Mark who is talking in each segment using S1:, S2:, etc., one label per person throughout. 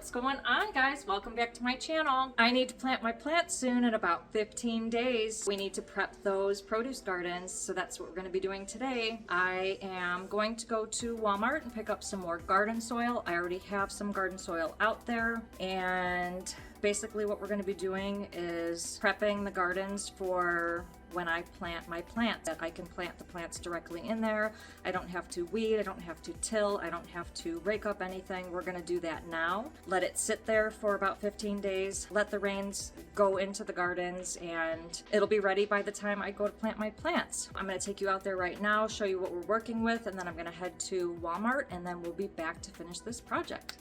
S1: What's going on, guys? Welcome back to my channel. I need to plant my plants soon in about 15 days. We need to prep those produce gardens, so that's what we're going to be doing today. I am going to go to Walmart and pick up some more garden soil. I already have some garden soil out there, and basically what we're going to be doing is prepping the gardens for when I plant my plants, that I can plant the plants directly in there. I don't have to weed, I don't have to till, I don't have to rake up anything. We're gonna do that now. Let it sit there for about 15 days, let the rains go into the gardens, and it'll be ready by the time I go to plant my plants. I'm gonna take you out there right now, show you what we're working with, and then I'm gonna head to Walmart, and then we'll be back to finish this project.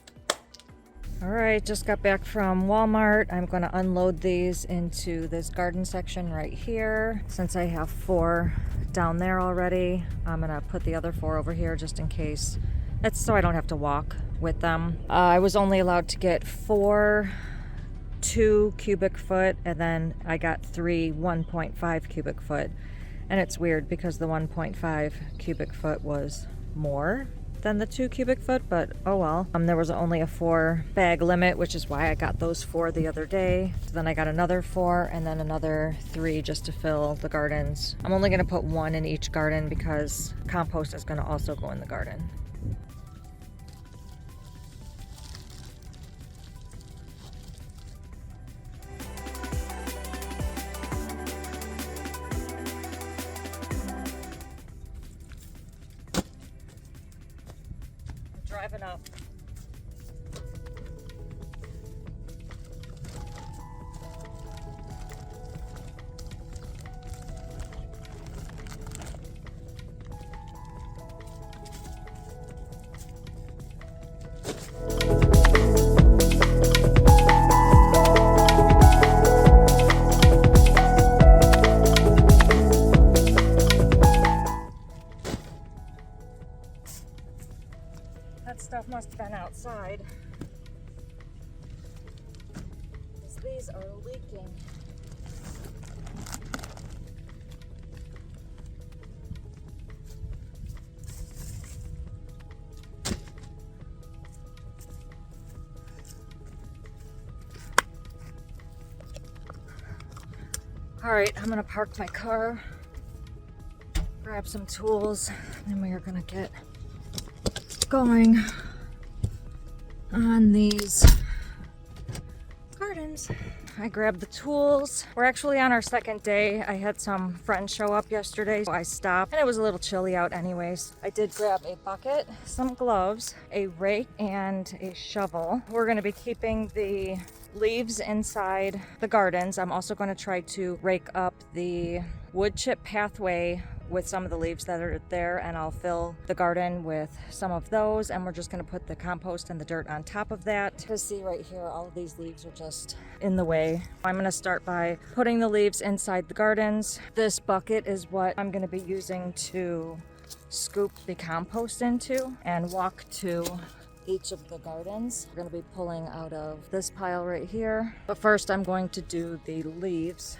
S1: All right, just got back from Walmart. I'm going to unload these into this garden section right here. Since I have 4 down there already, I'm going to put the other 4 over here just in case. That's so I don't have to walk with them. I was only allowed to get 4 2 cubic foot, and then I got 3 1.5 cubic foot. And it's weird because the 1.5 cubic foot was more than the 2 cubic foot, but oh well. There was only a 4 bag limit, which is why I got those 4 the other day. So then I got another 4 and then another 3 just to fill the gardens. I'm only gonna put 1 in each garden because compost is gonna also go in the garden. Driving up. That stuff must have been outside, because these are leaking. All right, I'm gonna park my car, grab some tools, and we are gonna get going on these gardens. I grabbed the tools. We're actually on our second day. I had some friends show up yesterday, so I stopped, and it was a little chilly out anyways. I did grab a bucket, some gloves, a rake, and a shovel. We're going to be keeping the leaves inside the gardens. I'm also going to try to rake up the wood chip pathway with some of the leaves that are there, and I'll fill the garden with some of those, and we're just going to put the compost and the dirt on top of that. You see right here, all of these leaves are just in the way. I'm going to start by putting the leaves inside the gardens. This bucket is what I'm going to be using to scoop the compost into and walk to each of the gardens. We're going to be pulling out of this pile right here, but first I'm going to do the leaves.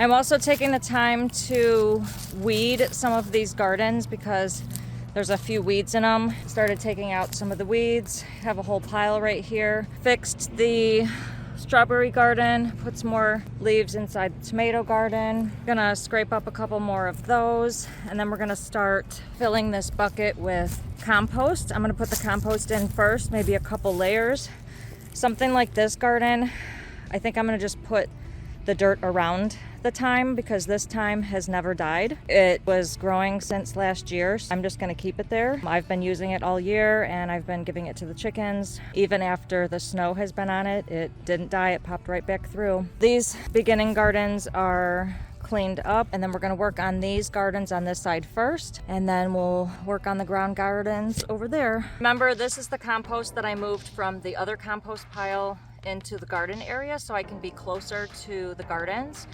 S1: I'm also taking the time to weed some of these gardens because there's a few weeds in them. Started taking out some of the weeds, have a whole pile right here. Fixed the strawberry garden, put some more leaves inside the tomato garden. Gonna scrape up a couple more of those, and then we're gonna start filling this bucket with compost. I'm gonna put the compost in first, maybe a couple layers. Something like this garden, I think I'm gonna just put the dirt around the thyme because this thyme has never died. It was growing since last year. So I'm just gonna keep it there. I've been using it all year and I've been giving it to the chickens. Even after the snow has been on it, it didn't die, it popped right back through. These beginning gardens are cleaned up, and then we're gonna work on these gardens on this side first, and then we'll work on the ground gardens over there. Remember, this is the compost that I moved from the other compost pile into the garden area so I can be closer to the gardens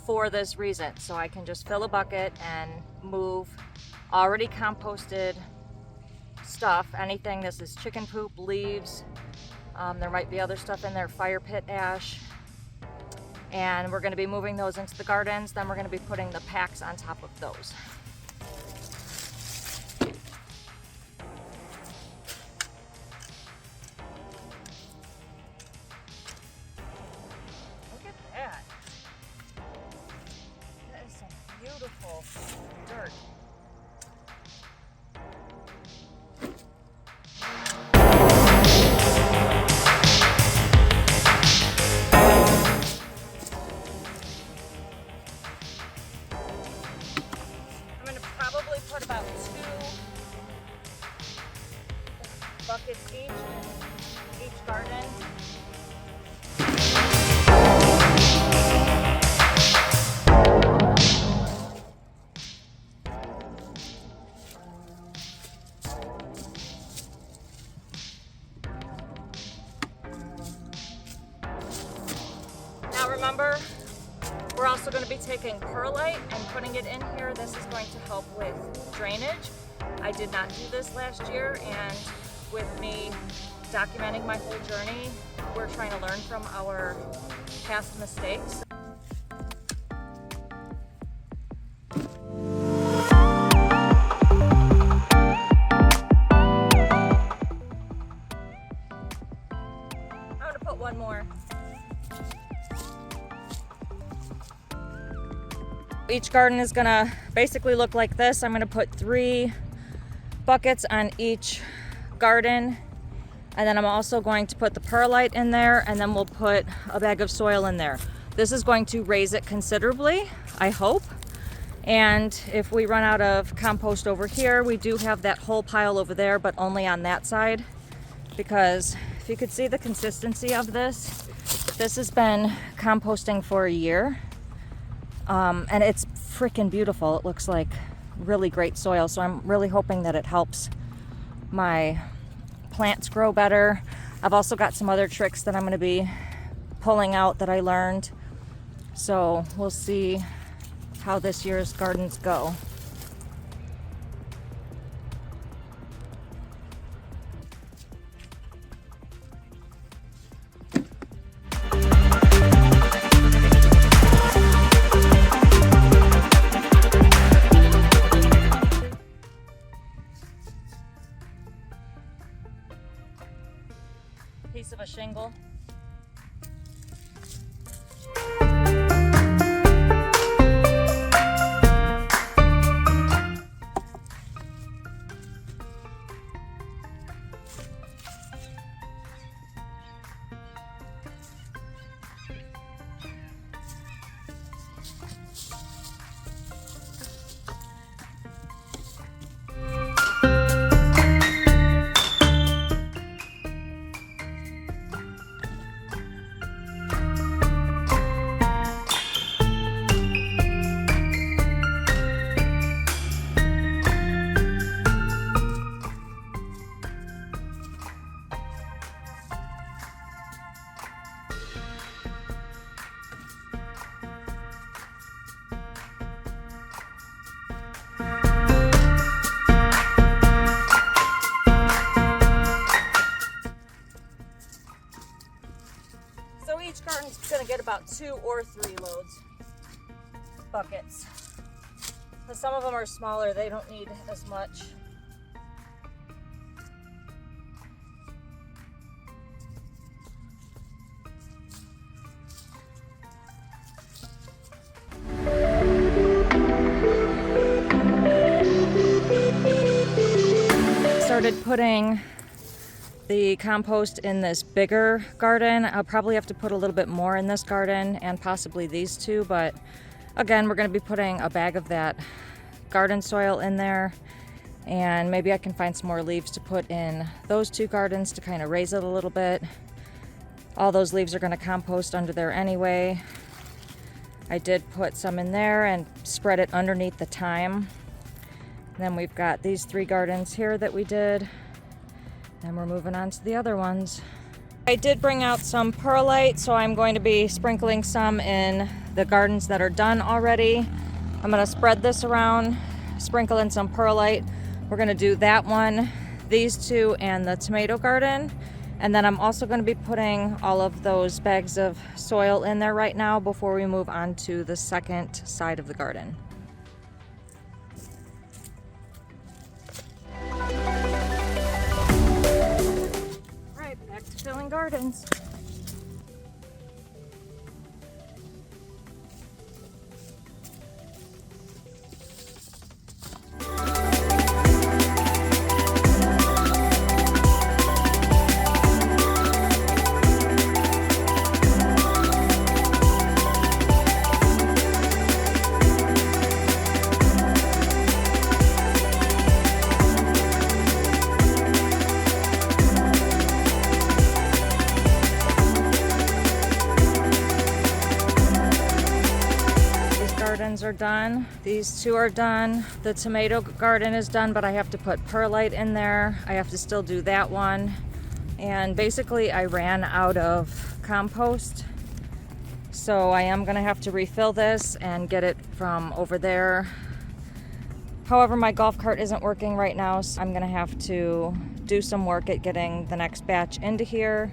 S1: for this reason. So I can just fill a bucket and move already composted stuff, anything. This is chicken poop, leaves, there might be other stuff in there, fire pit ash, and we're going to be moving those into the gardens. Then we're going to be putting the packs on top of those. Look at that. That is some beautiful dirt. Put about 2 buckets each in each garden. Now remember, we're also going to be taking perlite and putting it in here. This is going to help with drainage. I did not do this last year, and with me documenting my whole journey, we're trying to learn from our past mistakes. I'm going to put one more. Each garden is gonna basically look like this. I'm gonna put 3 buckets on each garden, and then I'm also going to put the perlite in there, and then we'll put a bag of soil in there. This is going to raise it considerably, I hope. And if we run out of compost over here, we do have that whole pile over there, but only on that side, because if you could see the consistency of this has been composting for a year. And it's freaking beautiful. It looks like really great soil, so I'm really hoping that it helps my plants grow better. I've also got some other tricks that I'm going to be pulling out that I learned, so we'll see how this year's gardens go. Piece of a shingle. Each garden's gonna get about 2 or 3 loads, buckets. But some of them are smaller, they don't need as much. tried putting the compost in this bigger garden. I'll probably have to put a little bit more in this garden and possibly these two, but again, we're going to be putting a bag of that garden soil in there, and maybe I can find some more leaves to put in those two gardens to kind of raise it a little bit. All those leaves are going to compost under there anyway. I did put some in there and spread it underneath the thyme. Then we've got these 3 gardens here that we did. Then we're moving on to the other ones. I did bring out some perlite, so I'm going to be sprinkling some in the gardens that are done already. I'm going to spread this around, sprinkle in some perlite. We're going to do that one, these 2, and the tomato garden. And then I'm also going to be putting all of those bags of soil in there right now before we move on to the second side of the garden. Back to filling gardens. Are done. These 2 are done. The tomato garden is done, but I have to put perlite in there. I have to still do that one. And basically I ran out of compost, so I am going to have to refill this and get it from over there. However, my golf cart isn't working right now, so I'm going to have to do some work at getting the next batch into here.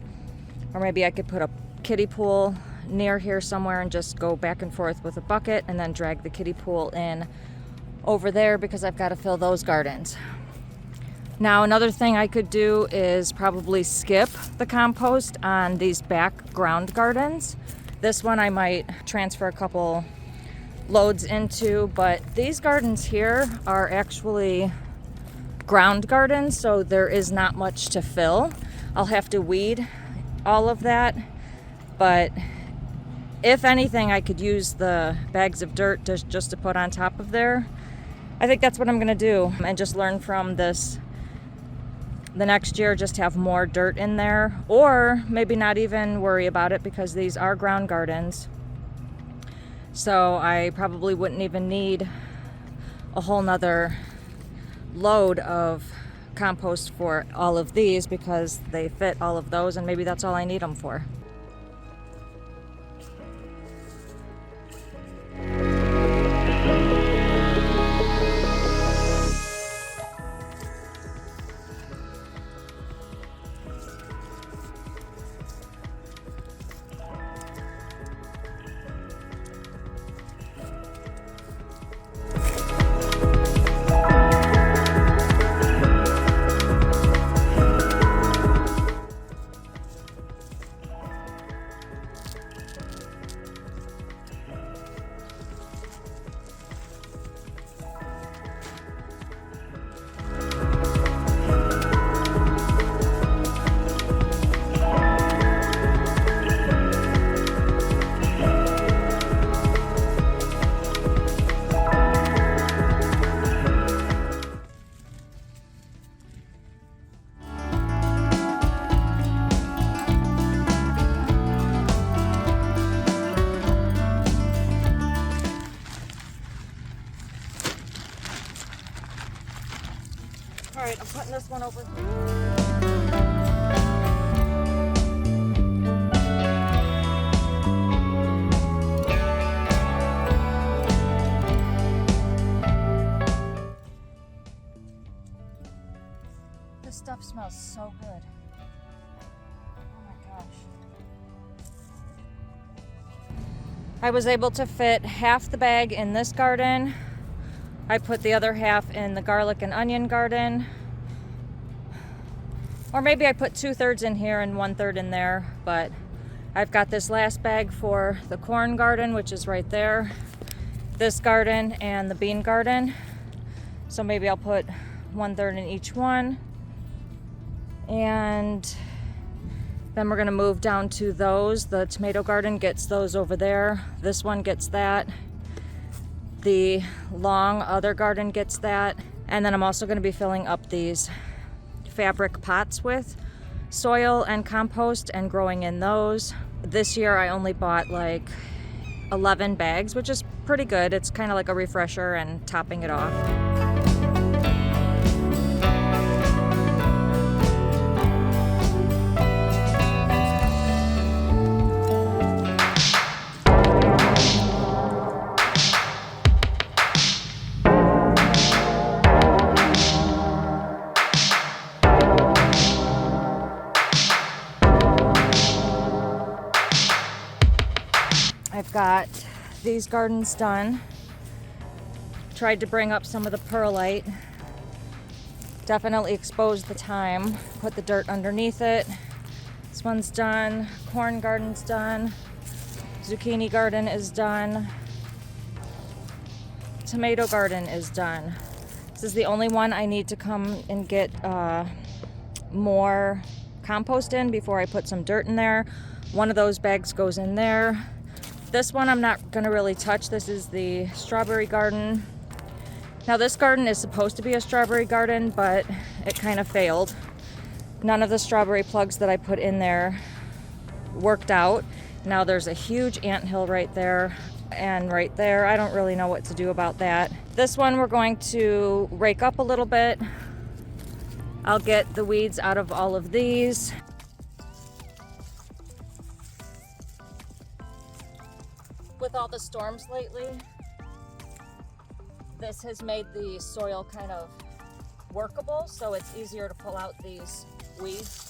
S1: Or maybe I could put a kiddie pool near here somewhere and just go back and forth with a bucket and then drag the kiddie pool in over there because I've got to fill those gardens. Now, another thing I could do is probably skip the compost on these background gardens. This one I might transfer a couple loads into, but these gardens here are actually ground gardens, so there is not much to fill. I'll have to weed all of that, but if anything, I could use the bags of dirt just to put on top of there. I think that's what I'm going to do, and just learn from this the next year, just have more dirt in there, or maybe not even worry about it because these are ground gardens. So I probably wouldn't even need a whole nother load of compost for all of these because they fit all of those, and maybe that's all I need them for. All right, I'm putting this one over here. This stuff smells so good. Oh my gosh. I was able to fit half the bag in this garden. I put the other half in the garlic and onion garden. Or maybe I put 2/3 in here and 1/3 in there, but I've got this last bag for the corn garden, which is right there, this garden, and the bean garden. So maybe I'll put 1/3 in each one. And then we're gonna move down to those. The tomato garden gets those over there. This one gets that. The long other garden gets that. And then I'm also gonna be filling up these fabric pots with soil and compost and growing in those. This year I only bought like 11 bags, which is pretty good. It's kind of like a refresher and topping it off. I've got these gardens done. Tried to bring up some of the perlite. Definitely exposed the thyme. Put the dirt underneath it. This one's done. Corn garden's done. Zucchini garden is done. Tomato garden is done. This is the only one I need to come and get more compost in before I put some dirt in there. One of those bags goes in there. This one I'm not gonna really touch. This is the strawberry garden. Now this garden is supposed to be a strawberry garden, but it kind of failed. None of the strawberry plugs that I put in there worked out. Now there's a huge anthill right there and right there. I don't really know what to do about that. This one we're going to rake up a little bit. I'll get the weeds out of all of these. With all the storms lately, this has made the soil kind of workable, so it's easier to pull out these weeds.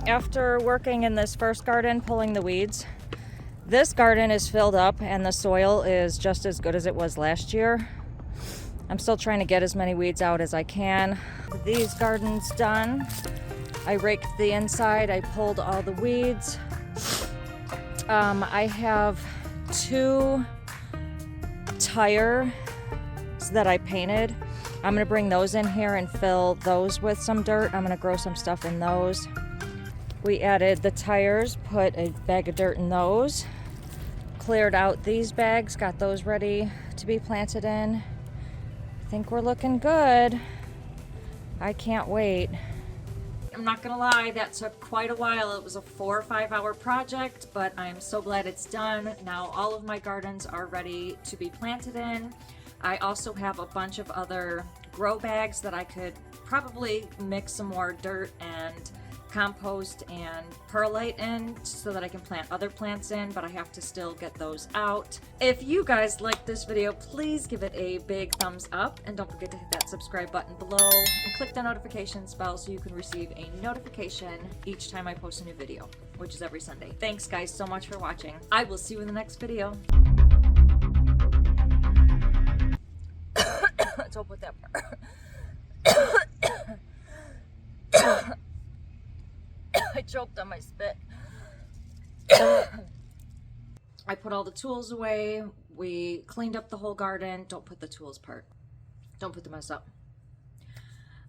S1: After working in this first garden, pulling the weeds, this garden is filled up and the soil is just as good as it was last year. I'm still trying to get as many weeds out as I can. These gardens done. I raked the inside, I pulled all the weeds. I have 2 tires that I painted. I'm gonna bring those in here and fill those with some dirt. I'm gonna grow some stuff in those. We added the tires, put a bag of dirt in those, cleared out these bags, got those ready to be planted in. I think we're looking good. I can't wait. I'm not gonna lie, that took quite a while. It was a 4 or 5 hour project, but I'm so glad it's done. Now all of my gardens are ready to be planted in. I also have a bunch of other grow bags that I could probably mix some more dirt and compost and perlite in so that I can plant other plants in, but I have to still get those out. If you guys liked this video, please give it a big thumbs up and don't forget to hit that subscribe button below and click the notifications bell so you can receive a notification each time I post a new video, which is every Sunday. Thanks guys so much for watching. I will see you in the next video. Don't put that part. I choked on my spit. I put all the tools away. We cleaned up the whole garden. Don't put the tools part. Don't put the mess up.